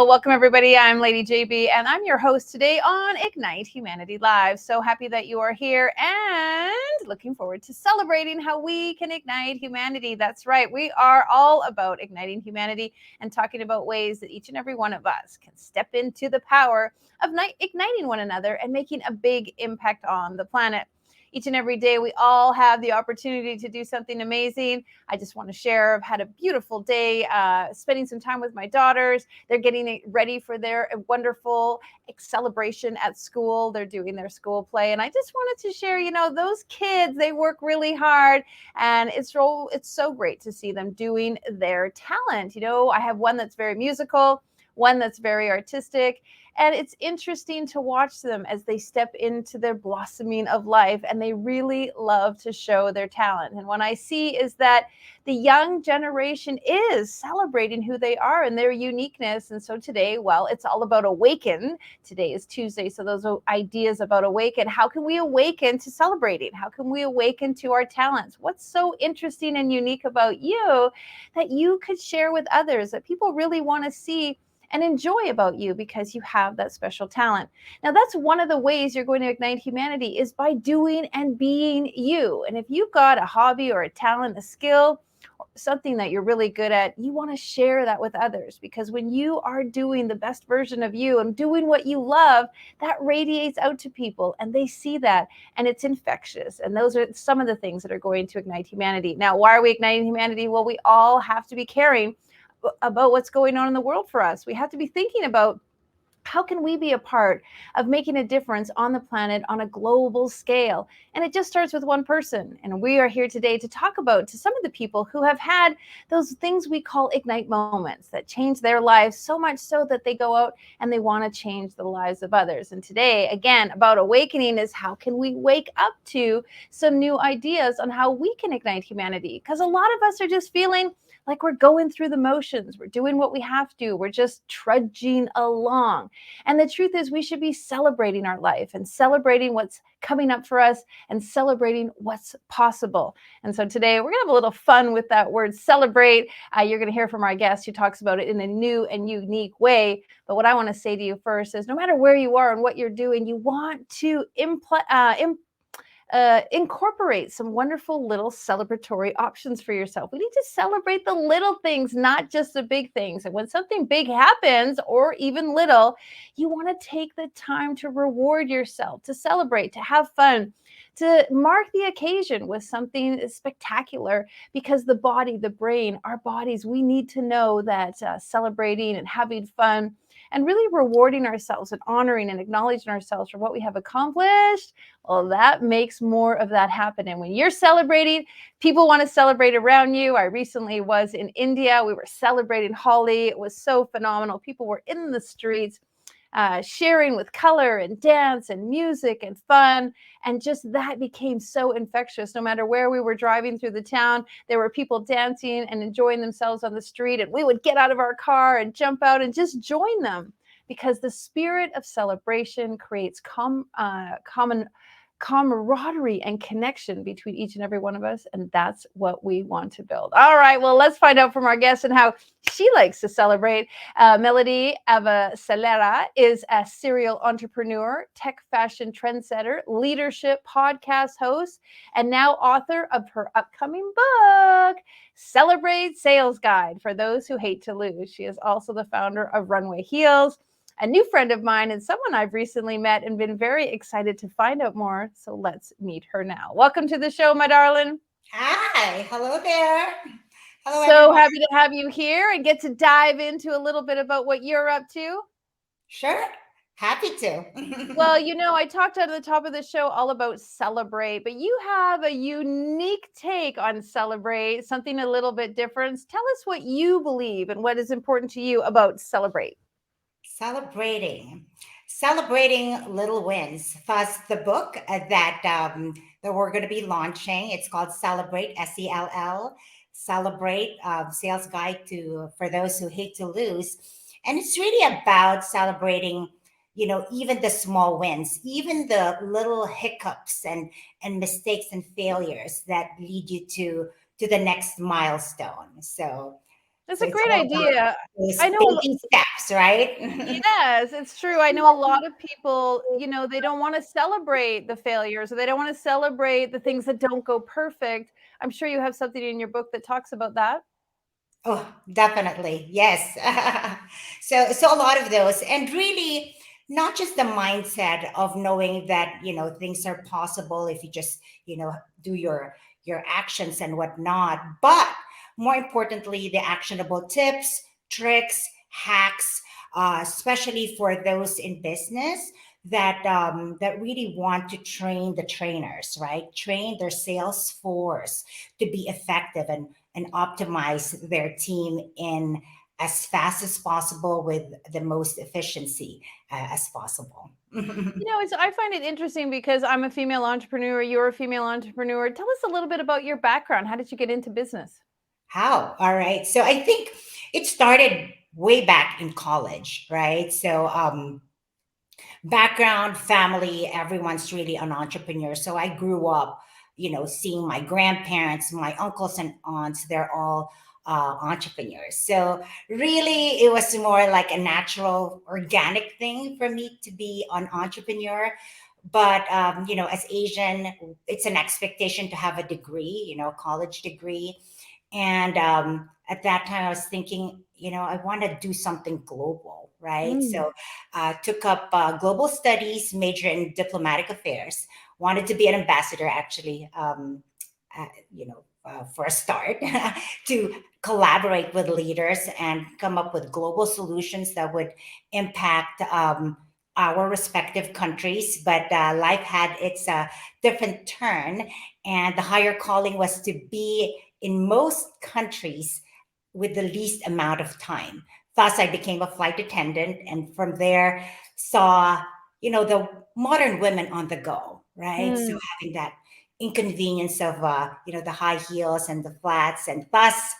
Welcome everybody. I'm Lady JB and I'm your host today on Ignite Humanity Live. So happy that you are here and looking forward to celebrating how we can ignite humanity. That's right. We are all about igniting humanity and talking about ways that each and every one of us can step into the power of igniting one another and making a big impact on the planet. Each and every day, we all have the opportunity to do something amazing. I just want to share, I've had a beautiful day spending some time with my daughters. They're getting ready for their wonderful celebration at school. They're doing their school play. And I just wanted to share, those kids, they work really hard. And it's so great to see them doing their talent. I have one that's very musical, one that's very artistic. And it's interesting to watch them as they step into their blossoming of life, and they really love to show their talent. And what I see is that the young generation is celebrating who they are and their uniqueness. And so today, well, it's all about awaken. Today is Tuesday, so those ideas about awaken. How can we awaken to celebrating? How can we awaken to our talents? What's so interesting and unique about you that you could share with others, that people really want to see and enjoy about you because you have that special talent? Now, that's one of the ways you're going to ignite humanity, is by doing and being you. And if you've got a hobby or a talent, a skill, or something that you're really good at, you want to share that with others, because when you are doing the best version of you and doing what you love, that radiates out to people and they see that, and it's infectious. And those are some of the things that are going to ignite humanity. Now, why are we igniting humanity? Well, we all have to be caring about what's going on in the world for us. We have to be thinking about how can we be a part of making a difference on the planet on a global scale? And it just starts with one person. And we are here today to talk about to some of the people who have had those things we call ignite moments that change their lives so much so that they go out and they want to change the lives of others. And today, again, about awakening is how can we wake up to some new ideas on how we can ignite humanity? Because a lot of us are just feeling like we're going through the motions. We're doing what we have to. We're just trudging along. And the truth is, we should be celebrating our life and celebrating what's coming up for us and celebrating what's possible. And so today we're going to have a little fun with that word celebrate. You're going to hear from our guest who talks about it in a new and unique way. But what I want to say to you first is, no matter where you are and what you're doing, you want to incorporate some wonderful little celebratory options for yourself. We need to celebrate the little things, not just the big things. And when something big happens, or even little, you want to take the time to reward yourself, to celebrate, to have fun, to mark the occasion with something spectacular, because the body, the brain, our bodies, we need to know that celebrating and having fun and really rewarding ourselves and honoring and acknowledging ourselves for what we have accomplished, well, that makes more of that happen. And when you're celebrating, people want to celebrate around you. I recently was in India. We were celebrating Holi. It was so phenomenal. People were in the streets, sharing with color and dance and music and fun. And just that became so infectious. No matter where we were driving through the town, there were people dancing and enjoying themselves on the street. And we would get out of our car and jump out and just join them, because the spirit of celebration creates common camaraderie and connection between each and every one of us. And that's what we want to build. All right, well, let's find out from our guest and how she likes to celebrate. Melody Avecilla is a serial entrepreneur, tech fashion trendsetter, leadership podcast host, and now author of her upcoming book, Celebrate Sales Guide for Those Who Hate to Lose. She is also the founder of Runway Heels, a new friend of mine and someone I've recently met and been very excited to find out more. So let's meet her now. Welcome to the show, my darling. Hi. Hello there. Hello, So everyone. happy to have you here and get to dive into a little bit about what you're up to. Sure. Happy to. Well, I talked at the top of the show all about celebrate, but you have a unique take on celebrate, something a little bit different. Tell us what you believe and what is important to you about celebrate. Celebrating little wins. Thus, the book that we're going to be launching, it's called Celebrate, SELL, Celebrate, Sales Guide to for Those Who Hate to Lose. And it's really about celebrating, even the small wins, even the little hiccups and mistakes and failures that lead you to the next milestone. So It's So a it's great all about idea. those I know baby steps, right? yes, it's true. I know a lot of people, they don't wanna celebrate the failures, or they don't wanna celebrate the things that don't go perfect. I'm sure you have something in your book that talks about that. Oh, definitely. Yes. So a lot of those, and really not just the mindset of knowing that, things are possible if you just, do your actions and whatnot, but more importantly, the actionable tips, tricks, hacks, especially for those in business that really want to train the trainers, right? Train their sales force to be effective and optimize their team in as fast as possible with the most efficiency as possible. I find it interesting because I'm a female entrepreneur, you're a female entrepreneur. Tell us a little bit about your background. How did you get into business? How? All right. So I think it started way back in college, right? So background, family, everyone's really an entrepreneur. So I grew up, seeing my grandparents, my uncles and aunts, they're all entrepreneurs. So really, it was more like a natural, organic thing for me to be an entrepreneur. But as Asian, it's an expectation to have a degree, a college degree. And at that time, I was thinking, I want to do something global, right? Mm. So took up global studies, major in diplomatic affairs, wanted to be an ambassador, actually, for a start, to collaborate with leaders and come up with global solutions that would impact our respective countries. But life had its different turn, and the higher calling was to be in most countries with the least amount of time. Thus, I became a flight attendant, and from there, saw the modern women on the go, right? So Mm. having that inconvenience of the high heels and the flats, and thus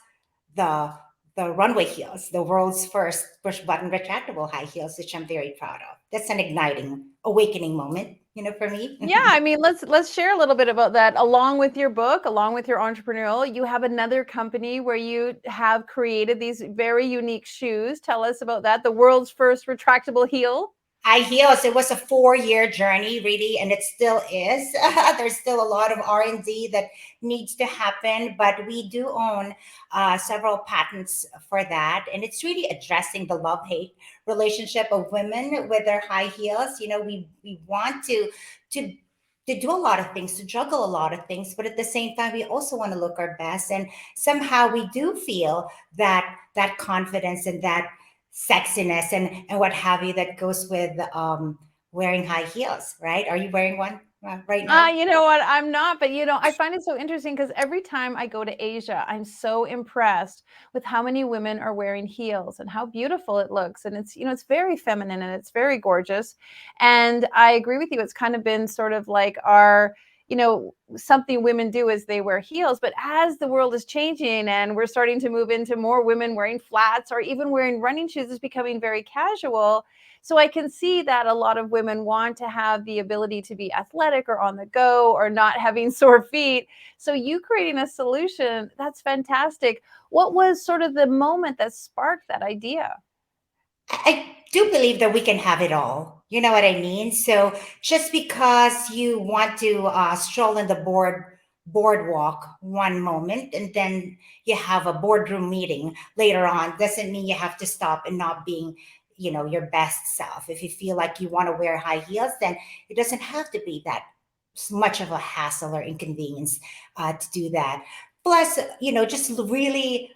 the the runway heels, the world's first push button retractable high heels, which I'm very proud of. That's an igniting, awakening moment, for Yeah, me. I mean, let's share a little bit about that. Along with your book, along with your entrepreneurial, you have another company where you have created these very unique shoes. Tell us about that. The world's first retractable heel. High heels. It was a 4-year journey, really, and it still is. There's still a lot of R&D that needs to happen, but we do own several patents for that, and it's really addressing the love-hate relationship of women with their high heels. We want to do a lot of things, to juggle a lot of things, but at the same time, we also want to look our best, and somehow we do feel that confidence and that sexiness and what have you that goes with wearing high heels, right? Are you wearing one right now? You know what? I'm not, but I find it so interesting because every time I go to Asia, I'm so impressed with how many women are wearing heels and how beautiful it looks. And it's very feminine and it's very gorgeous. And I agree with you. It's kind of been sort of like something women do is they wear heels. But as the world is changing and we're starting to move into more women wearing flats or even wearing running shoes is becoming very casual. So I can see that a lot of women want to have the ability to be athletic or on the go or not having sore feet. So you creating a solution, that's fantastic. What was sort of the moment that sparked that idea? I do believe that we can have it all. You know what I mean? So just because you want to stroll in the boardwalk one moment and then you have a boardroom meeting later on doesn't mean you have to stop and not being your best self. If you feel like you want to wear high heels, then it doesn't have to be that much of a hassle or inconvenience to do that. Plus, just really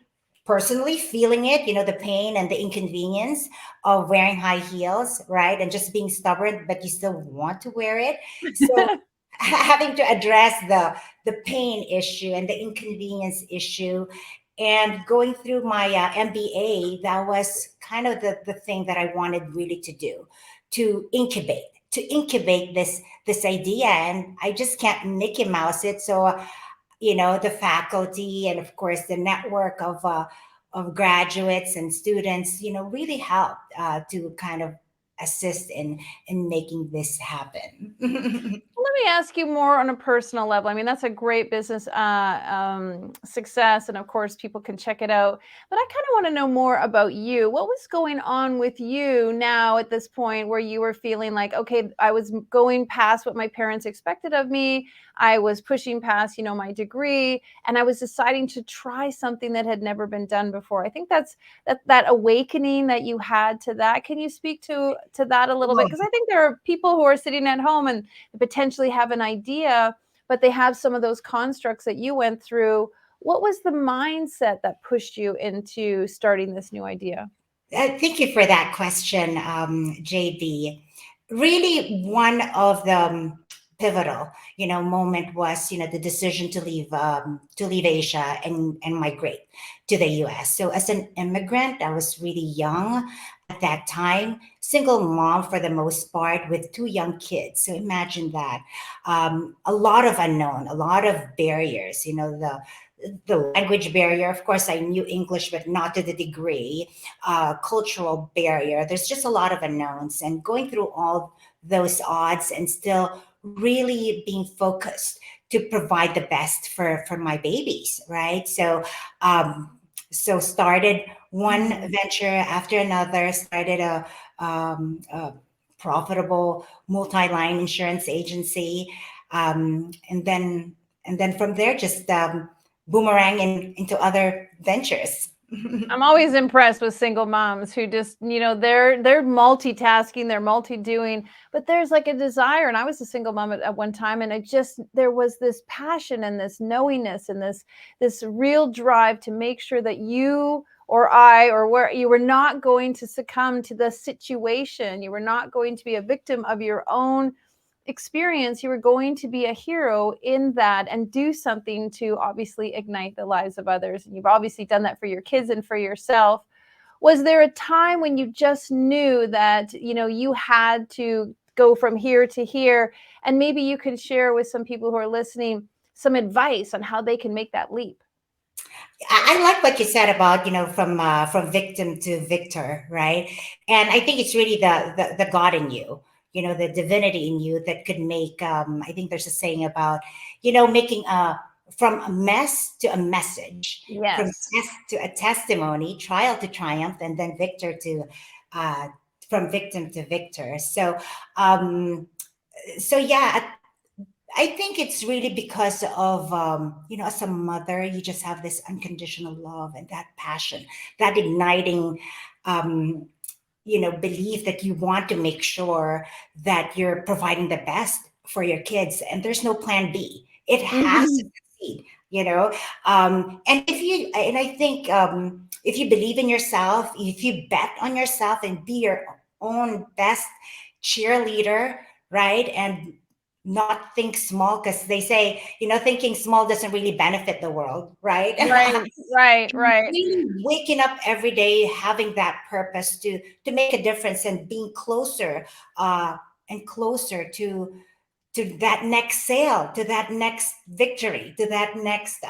personally feeling it, the pain and the inconvenience of wearing high heels, right? And just being stubborn, but you still want to wear it. So having to address the pain issue and the inconvenience issue, and going through my MBA, that was kind of the thing that I wanted really to do, to incubate this idea, and I just can't Mickey Mouse it. So the faculty and of course the network of graduates and students, really helped to kind of assist in making this happen. Let me ask you more on a personal level. I mean, that's a great business success, and of course, people can check it out. But I kind of want to know more about you. What was going on with you now at this point where you were feeling like, okay, I was going past what my parents expected of me. I was pushing past, my degree, and I was deciding to try something that had never been done before. I think that awakening that you had to that. Can you speak to that a little bit? Oh, Because I think there are people who are sitting at home and potentially have an idea, but they have some of those constructs that you went through. What was the mindset that pushed you into starting this new idea? thank you for that question, JB. Really, one of the pivotal, moment was, the decision to leave Asia and migrate to the U.S. So, as an immigrant, I was really young at that time, single mom for the most part, with two young kids. So, imagine that. A lot of unknown, a lot of barriers. The language barrier. Of course, I knew English, but not to the degree. Cultural barrier. There's just a lot of unknowns, and going through all those odds and still really being focused to provide the best for my babies, right? So started one Mhm. venture after another. Started a profitable multi-line insurance agency, and then from there just boomerang into other ventures. I'm always impressed with single moms who just, they're multitasking, they're multi-doing, but there's like a desire. And I was a single mom at one time, and there was this passion and this knowingness and this real drive to make sure that you or I or where you were not going to succumb to the situation. You were not going to be a victim of your own experience. You were going to be a hero in that and do something to obviously ignite the lives of others. And you've obviously done that for your kids and for yourself. Was there a time when you just knew that, you had to go from here to here? And maybe you can share with some people who are listening some advice on how they can make that leap. I like what you said about from victim to victor, right? And I think it's really the God in you, the divinity in you that could make. I think there's a saying about making a from a mess to a message, from Yes. test to a testimony, trial to triumph, and then victor to uh, from victim to victor. Um, so yeah, I think it's really because of, as a mother, you just have this unconditional love and that passion, that igniting, um, belief that you want to make sure that you're providing the best for your kids. And there's no plan B. It has to Mhm. succeed, and I think if you believe in yourself, if you bet on yourself and be your own best cheerleader, right? And not think small because they say, thinking small doesn't really benefit the world, right? Right, right, right. Really waking up every day, having that purpose to make a difference and being closer and closer to that next sale, to that next victory, to that next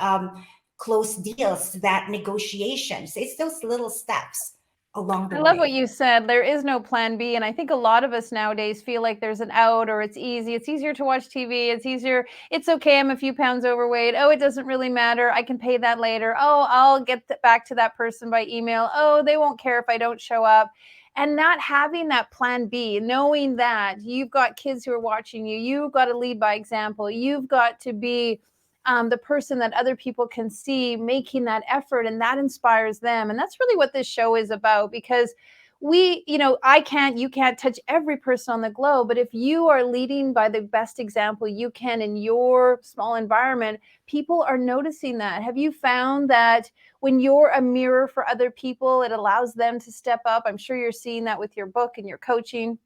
close deals, to that negotiations. It's those little steps along the I love what way. you said. There is no plan B. And I think a lot of us nowadays feel like there's an out or it's easy. It's easier to watch TV. It's easier. It's okay. I'm a few pounds overweight. Oh, it doesn't really matter. I can pay that later. Oh, I'll get back to that person by email. Oh, they won't care if I don't show up. And not having that plan B, knowing that you've got kids who are watching you, you've got to lead by example. You've got to be the person that other people can see making that effort, and that inspires them. And that's really what this show is about, because you can't touch every person on the globe, but if you are leading by the best example you can in your small environment, people are noticing that. Have you found that when you're a mirror for other people, it allows them to step up? I'm sure you're seeing that with your book and your coaching.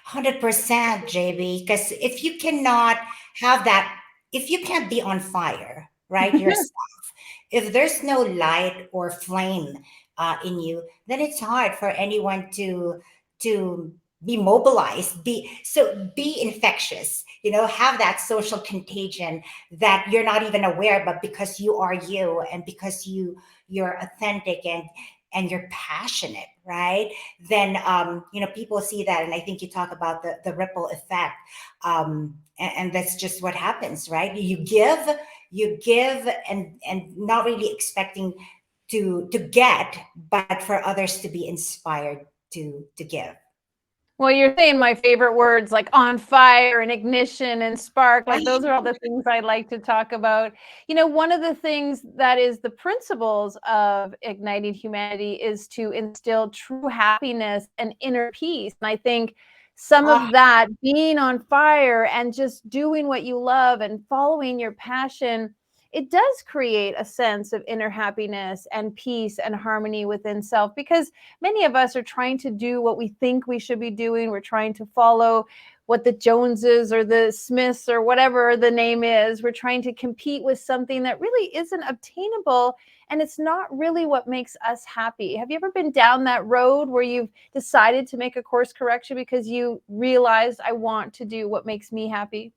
100%, JB, because if you cannot have that, if you can't be on fire, right, yourself, if there's no light or flame in you, then it's hard for anyone to be mobilized, be infectious, have that social contagion that you're not even aware, but because you are you and because you're authentic and you're passionate, right? Then people see that, and I think you talk about the ripple effect, and that's just what happens, right? You give, and not really expecting to get, but for others to be inspired to give. Well, you're saying my favorite words like on fire and ignition and spark. Like those are all the things I like to talk about. One of the things that is the principles of igniting humanity is to instill true happiness and inner peace. And I think some Ah, of that being on fire and just doing what you love and following your passion, it does create a sense of inner happiness and peace and harmony within self, because many of us are trying to do what we think we should be doing. We're trying to follow what the Joneses or the Smiths or whatever the name is. We're trying to compete with something that really isn't obtainable, and it's not really what makes us happy. Have you ever been down that road where you've decided to make a course correction because you realized, I want to do what makes me happy?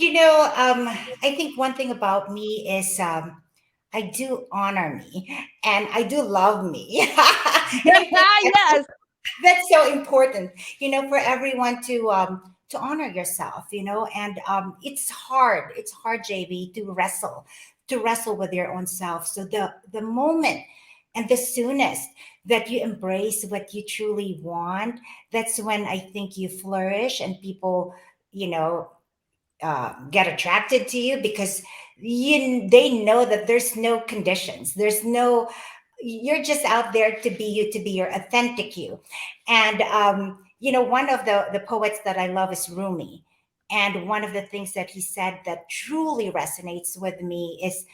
I think one thing about me is, I do honor me, and I do love me. And I think Yes. that's so important, for everyone to honor yourself, and it's hard, JB, to wrestle with your own self. So the moment and the soonest that you embrace what you truly want, that's when I think you flourish, and people, you know get attracted to you, because they know that there's no conditions, there's no, you're just out there to be you, to be your authentic you. And one of the poets that I love is Rumi, and one of the things that he said that truly resonates with me is,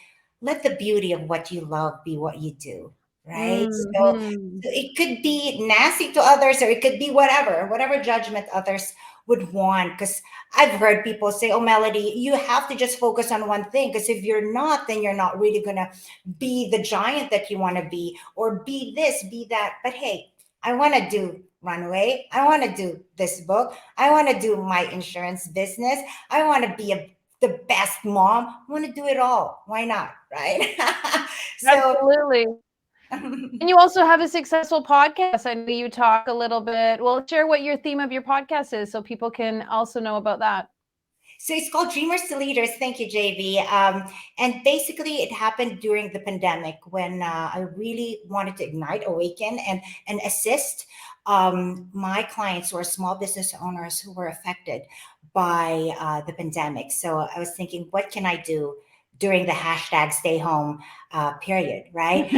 let the beauty of what you love be what you do, right? So Hmm. it could be nasty to others, or it could be whatever judgment others would want. Because I've heard people say, "Oh, Melody, you have to just focus on one thing. Because if you're not, then you're not really gonna be the giant that you want to be, or be this, be that." But hey, I want to do Runway. I want to do this book. I want to do my insurance business. I want to be the best mom. I want to do it all. Why not? Right? So, Absolutely. And you also have a successful podcast. I know you talk a little bit. Well, share what your theme of your podcast is so people can also know about that. So it's called Dreamers to Leaders. Thank you, JV. And basically, it happened during the pandemic, when I really wanted to ignite, awaken, and assist my clients, who are small business owners who were affected by the pandemic. So I was thinking, what can I do during the hashtag stay home period, right?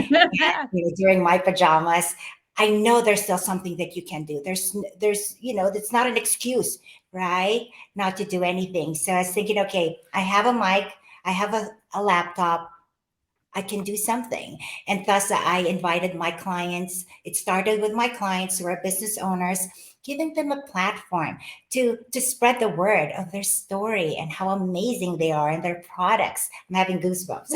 During my pajamas. I know there's still something that you can do. It's not an excuse, right? Not to do anything. So I was thinking, okay, I have a mic, I have a laptop, I can do something. And thus, I invited my clients. It started with my clients who are business owners, giving them a platform to spread the word of their story and how amazing they are, and their products. I'm having goosebumps.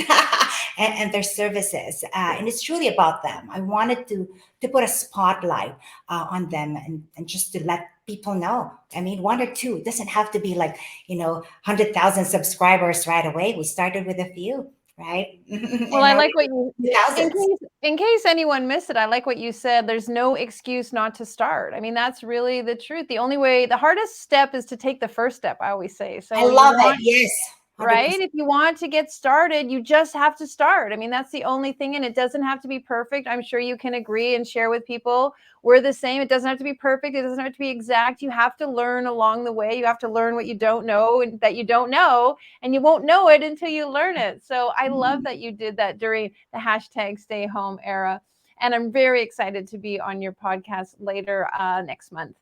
And their services. And it's truly about them. I wanted to put a spotlight on them, and just to let people know. I mean, one or two, it doesn't have to be like, 100,000 subscribers right away. We started with a few, right? Well, And I now like what you we're in thousands. case anyone missed it, I like what you said. There's no excuse not to start. I mean, that's really the truth. The hardest step is to take the first step, I always say. I So you love it. want Yes, right? 100%. If you want to get started, you just have to start. I mean, that's the only thing. And it doesn't have to be perfect. I'm sure you can agree and share with people. We're the same. It doesn't have to be perfect. It doesn't have to be exact. You have to learn along the way. You have to learn what you don't know and that you don't know. And you won't know it until you learn it. So I love that you did that during the hashtag stay home era. And I'm very excited to be on your podcast later next month.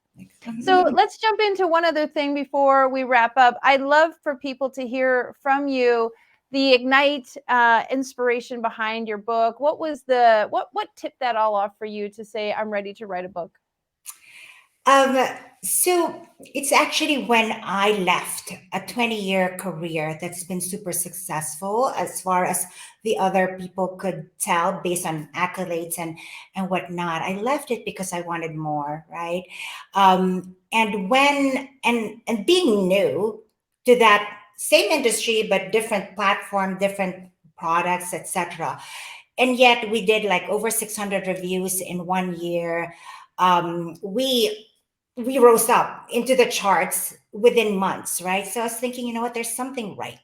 So let's jump into one other thing before we wrap up. I'd love for people to hear from you the ignite inspiration behind your book. What was what tipped that all off for you to say, I'm ready to write a book? Um, so it's actually when I left a 20-year career that's been super successful, as far as the other people could tell, based on accolades and whatnot. I left it because I wanted more, right? And being new to that same industry, but different platform, different products, etc. And yet we did like over 600 reviews in 1 year. We rose up into the charts within months, right? So I was thinking, you know what, there's something right.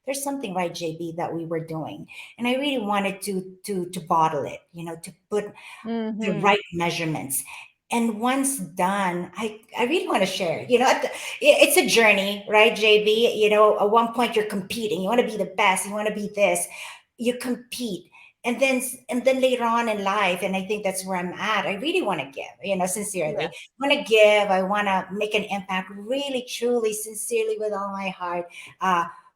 There's something right, JB, that we were doing. And I really wanted to bottle it, to put the Mm-hmm. right measurements. And once done, I really want to share. It's a journey, right, JB? At one point you're competing. You want to be the best. You want to be this. You compete, and then later on in life, and I think that's where I'm at. I really want to give, sincerely. Yes. I want to give. I want to make an impact, really, truly, sincerely, with all my heart.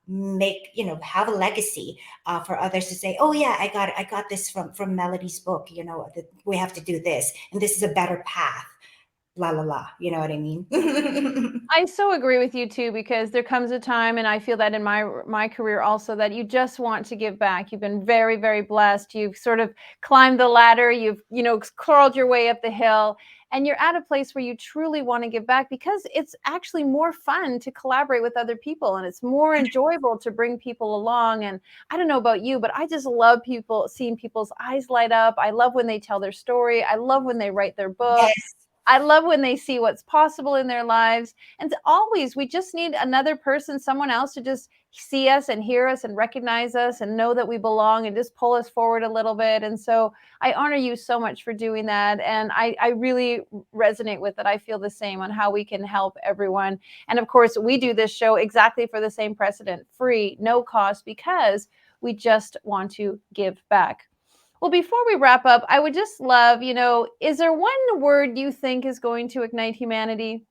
Make have a legacy for others to say, oh yeah, I got this from Melody's book, that we have to do this, and this is a better path, la la la, you know what I mean? I so agree with you too, because there comes a time, and I feel that in my career also, that you just want to give back. You've been very, very blessed. You've sort of climbed the ladder. You've crawled your way up the hill, and you're at a place where you truly want to give back, because it's actually more fun to collaborate with other people, and it's more enjoyable to bring people along. And I don't know about you, but I just love seeing people's eyes light up. I love when they tell their story. I love when they write their book. Yes. I love when they see what's possible in their lives. And always, we just need another person, someone else, to just see us and hear us and recognize us and know that we belong and just pull us forward a little bit. And so I honor you so much for doing that. And I really resonate with it. I feel the same on how we can help everyone. And of course, we do this show exactly for the same precedent: free, no cost, because we just want to give back. Well, before we wrap up, I would just love, is there one word you think is going to ignite humanity?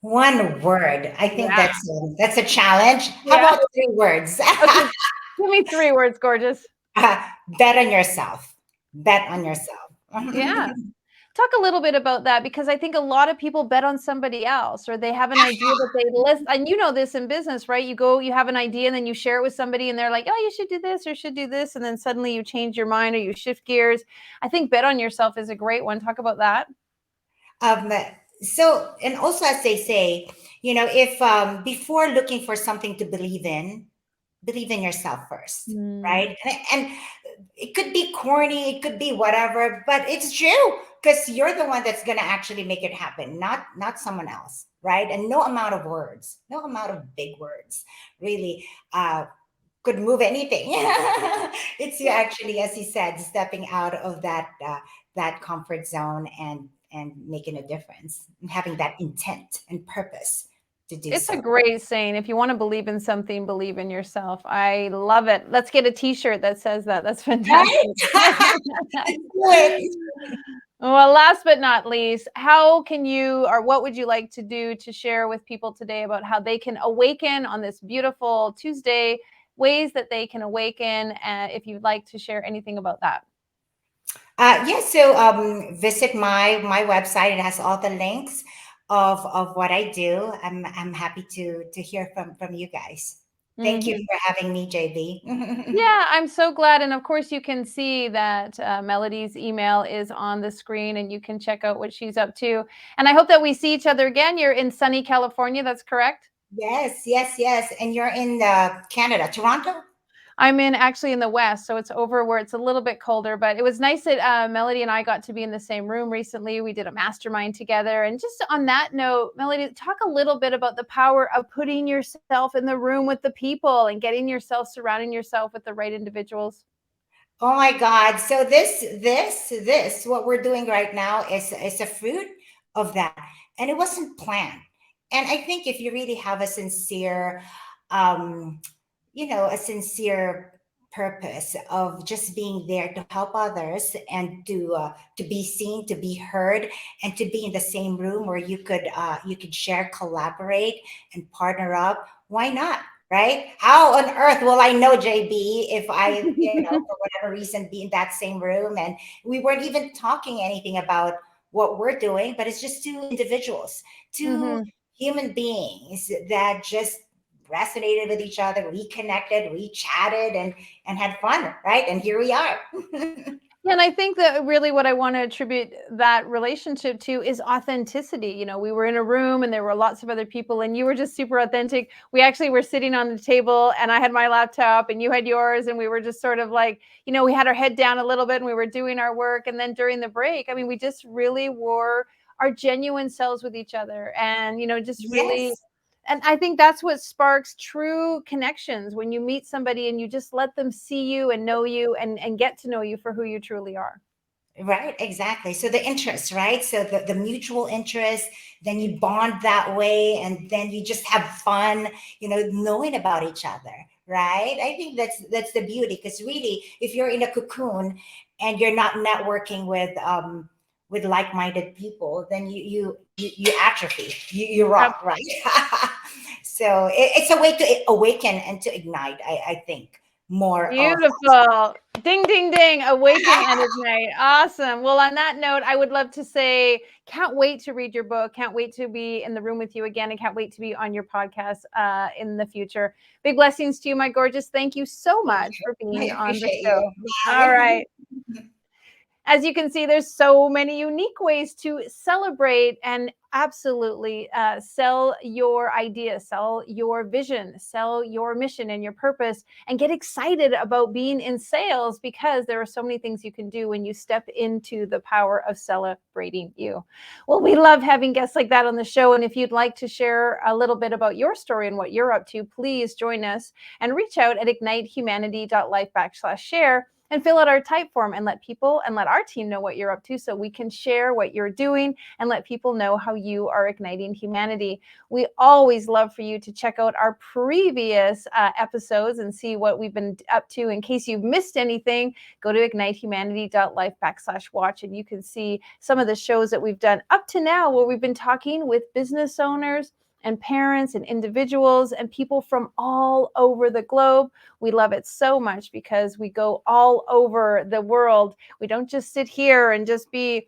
One word. I think Yeah. that's a challenge. How Yeah. about 3 words? Okay. Give me 3 words, gorgeous. Bet on yourself. Bet on yourself. Yeah. Talk a little bit about that, because I think a lot of people bet on somebody else, or they have an idea that they list. And you know this in business, right? You have an idea, and then you share it with somebody, and they're like, oh, you should do this or should do this. And then suddenly you change your mind or you shift gears. I think bet on yourself is a great one. Talk about that. Um, and also, as they say, if before looking for something to believe in yourself first, Mm. right? And it could be corny, it could be whatever, but it's true, because you're the one that's going to actually make it happen, not someone else, right? And no amount of words, no amount of big words, really, could move anything. It's you actually, as you said, stepping out of that comfort zone, and making a difference, and having that intent and purpose to do It's a so. great saying. If you want to believe in something, believe in yourself. I love it. Let's get a t-shirt that says that. That's Right? fantastic. Let's do it. Well, last but not least, how can you, or what would you like to do to share with people today about how they can awaken on this beautiful Tuesday, ways that they can awaken, if you'd like to share anything about that? So visit my website. It has all the links of what I do. I'm happy to hear from you guys. Thank you Mhm. for having me, JB. Yeah, I'm so glad. And of course, you can see that Melody's email is on the screen, and you can check out what she's up to. And I hope that we see each other again. You're in sunny California, that's correct? Yes, yes, yes. And you're in Canada, Toronto? I'm actually in the West, so it's over where it's a little bit colder. But it was nice that Melody and I got to be in the same room recently. We did a mastermind together. And just on that note, Melody, talk a little bit about the power of putting yourself in the room with the people and surrounding yourself with the right individuals. Oh my God. So this, what we're doing right now is a fruit of that. And it wasn't planned. And I think if you really have um, a sincere purpose of just being there to help others, and to be seen, to be heard, and to be in the same room where you could share, collaborate, and partner up. Why not? Right? How on earth will I know, JB, if I, for whatever reason, be in that same room, and we weren't even talking anything about what we're doing, but it's just two individuals, two Hmm. human beings that just resonated with each other, we connected, we chatted, and had fun, right? And here we are. Yeah, and I think that really what I want to attribute that relationship to is authenticity. We were in a room and there were lots of other people, and you were just super authentic. We actually were sitting on the table, and I had my laptop and you had yours, and we were just sort of like, we had our head down a little bit and we were doing our work. And then during the break, I mean, we just really were our genuine selves with each other, and, just really. Yes. And I think that's what sparks true connections, when you meet somebody and you just let them see you and know you, and get to know you for who you truly are. Right, exactly. So the interest, right? So the mutual interest, then you bond that way, and then you just have fun, knowing about each other, right? I think that's the beauty, because really, if you're in a cocoon and you're not networking with like-minded people, then you atrophy, you rot, right? So it's a way to awaken and to ignite, I think, more of. Beautiful. Ding, ding, ding. Awaken and ignite. Awesome. Well, on that note, I would love to say, can't wait to read your book. Can't wait to be in the room with you again. And can't wait to be on your podcast in the future. Big blessings to you, my gorgeous. Thank you so much for being I on the appreciate show. you. All Bye. right. As you can see, there's so many unique ways to celebrate and absolutely sell your idea, sell your vision, sell your mission and your purpose, and get excited about being in sales, because there are so many things you can do when you step into the power of celebrating you. Well, we love having guests like that on the show. And if you'd like to share a little bit about your story and what you're up to, please join us and reach out at ignitehumanity.life/share. And fill out our type form and let our team know what you're up to, so we can share what you're doing and let people know how you are igniting humanity. We always love for you to check out our previous episodes and see what we've been up to. In case you've missed anything, go to ignitehumanity.life/watch, and you can see some of the shows that we've done up to now, where we've been talking with business owners and parents and individuals and people from all over the globe. We love it so much because we go all over the world. We don't just sit here and just be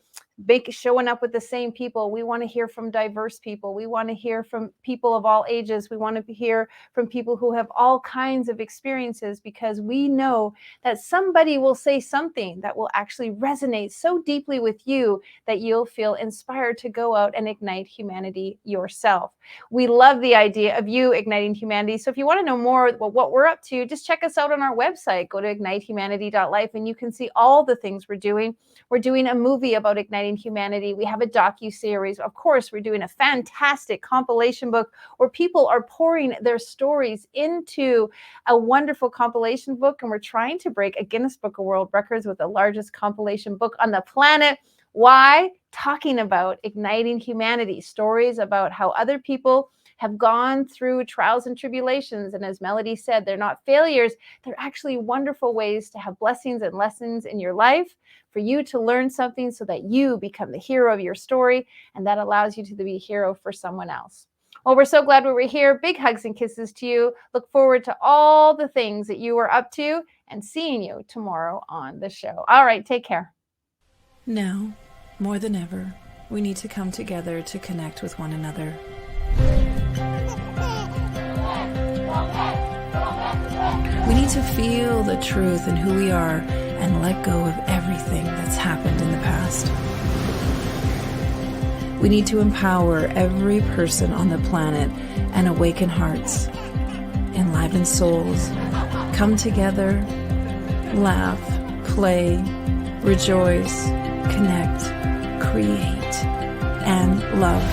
showing up with the same people. We want to hear from diverse people. We want to hear from people of all ages. We want to hear from people who have all kinds of experiences, because we know that somebody will say something that will actually resonate so deeply with you that you'll feel inspired to go out and ignite humanity yourself. We love the idea of you igniting humanity. So if you want to know more about what we're up to, just check us out on our website. Go to ignitehumanity.life and you can see all the things we're doing. We're doing a movie about igniting humanity. We have a docu-series. Of course, we're doing a fantastic compilation book where people are pouring their stories into a wonderful compilation book. And we're trying to break a Guinness Book of World Records with the largest compilation book on the planet. Why? Talking about igniting humanity, stories about how other people have gone through trials and tribulations. And as Melody said, they're not failures. They're actually wonderful ways to have blessings and lessons in your life, for you to learn something so that you become the hero of your story. And that allows you to be a hero for someone else. Well, we're so glad we were here. Big hugs and kisses to you. Look forward to all the things that you are up to, and seeing you tomorrow on the show. All right, take care. Now, more than ever, we need to come together to connect with one another. We need to feel the truth in who we are and let go of everything that's happened in the past. We need to empower every person on the planet and awaken hearts, enliven souls, come together, laugh, play, rejoice, connect, create, and love.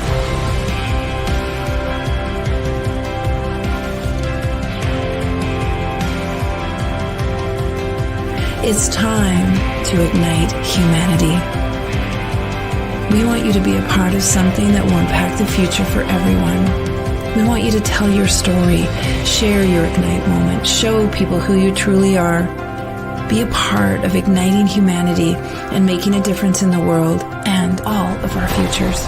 It's time to ignite humanity. We want you to be a part of something that will impact the future for everyone. We want you to tell your story, share your ignite moment, show people who you truly are. Be a part of igniting humanity and making a difference in the world and all of our futures.